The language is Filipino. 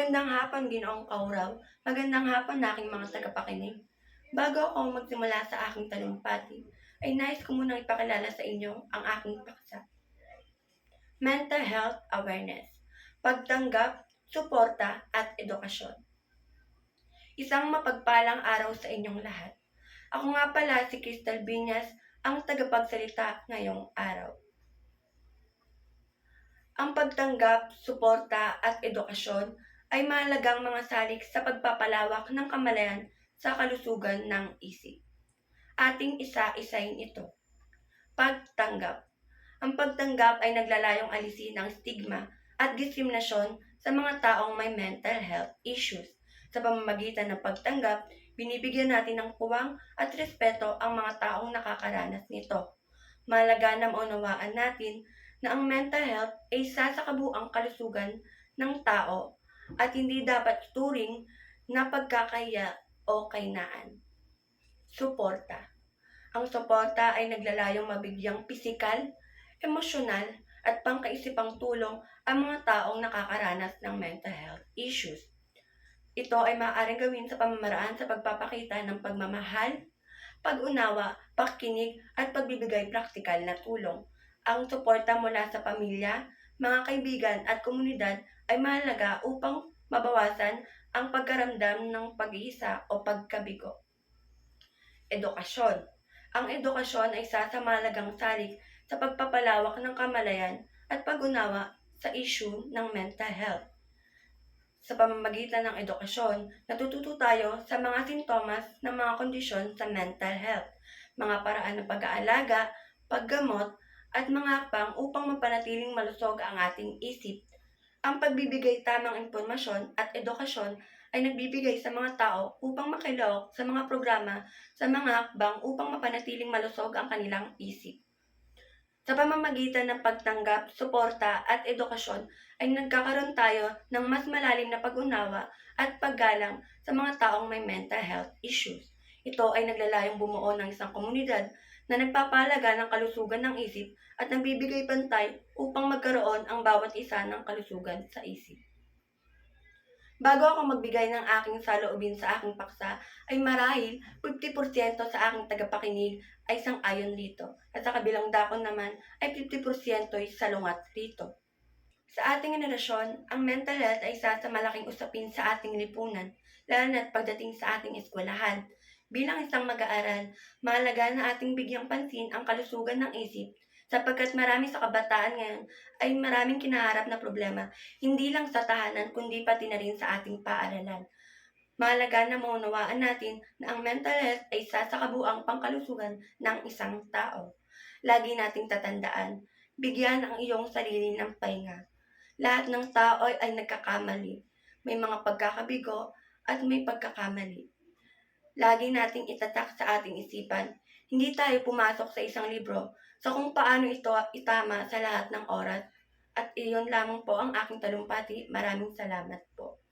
Magandang hapon, Ginoong Kauraw. Magandang hapon na aking mga tagapakinig. Bago ako magsimula sa aking talumpati, ay nais ko munang ipakilala sa inyo ang aking paksa. Mental Health Awareness, Pagtanggap, Suporta at Edukasyon. Isang mapagpalang araw sa inyong lahat. Ako nga pala si Crystal Binyas, ang tagapagsalita ngayong araw. Ang pagtanggap, suporta at edukasyon ay mahalagang mga salik sa pagpapalawak ng kamalayan sa kalusugan ng isip. Ating isa-isahin ito. Pagtanggap. Ang pagtanggap ay naglalayong alisin ang stigma at diskriminasyon sa mga taong may mental health issues. Sa pamamagitan ng pagtanggap, binibigyan natin ng puwang at respeto ang mga taong nakakaranas nito. Mahalaga na maunawaan natin na ang mental health ay isa sa kabuuang kalusugan ng tao at hindi dapat ituring na pagkakahiya o kahinaan. Suporta. Ang suporta ay naglalayong mabigyang pisikal, emosyonal at pangkaisipang tulong ang mga taong nakakaranas ng mental health issues. Ito ay maaaring gawin sa pamamaraan sa pagpapakita ng pagmamahal, pag-unawa, pakikinig at pagbibigay praktikal na tulong. Ang suporta mula sa pamilya, mga kaibigan at komunidad ay mahalaga upang mabawasan ang pagkaramdam ng pag-iisa o pagkabigo. Edukasyon. Ang edukasyon ay isa sa mahalagang salik sa pagpapalawak ng kamalayan at pag-unawa sa issue ng mental health. Sa pamamagitan ng edukasyon, natututo tayo sa mga sintomas ng mga kondisyon sa mental health, mga paraan ng pag-aalaga, paggamot, at mga hakbang upang mapanatiling malusog ang ating isip. Ang pagbibigay tamang impormasyon at edukasyon ay nagbibigay sa mga tao upang makilahok sa mga programa sa mga hakbang upang mapanatiling malusog ang kanilang isip. Sa pamamagitan ng pagtanggap, suporta at edukasyon ay nagkakaroon tayo ng mas malalim na pag-unawa at paggalang sa mga taong may mental health issues. Ito ay naglalayong bumuo ng isang komunidad na nagpapahalaga ng kalusugan ng isip at nagbibigay bantay upang magkaroon ang bawat isa ng kalusugan sa isip. Bago ako magbigay ng aking saloobin sa aking paksa, ay marahil 50% sa aking tagapakinig ay sang-ayon dito at sa kabilang dako naman ay 50% ay salungat rito. Sa ating henerasyon, ang mental health ay isa sa malaking usapin sa ating lipunan, lalo na't pagdating sa ating eskwelahan. Bilang isang mag-aaral, mahalaga na ating bigyang pansin ang kalusugan ng isip sapagkat marami sa kabataan ngayon ay maraming kinaharap na problema, hindi lang sa tahanan kundi pati na rin sa ating paaralan. Mahalaga na maunawaan natin na ang mental health ay isa sa kabuuang pangkalusugan ng isang tao. Lagi nating tatandaan, bigyan ang iyong sarili ng pahinga. Lahat ng tao ay nagkakamali. May mga pagkakabigo at may pagkakamali. Lagi nating itatak sa ating isipan, hindi tayo pumasok sa isang libro sa kung paano ito itama sa lahat ng oras. At iyon lamang po ang aking talumpati. Maraming salamat po.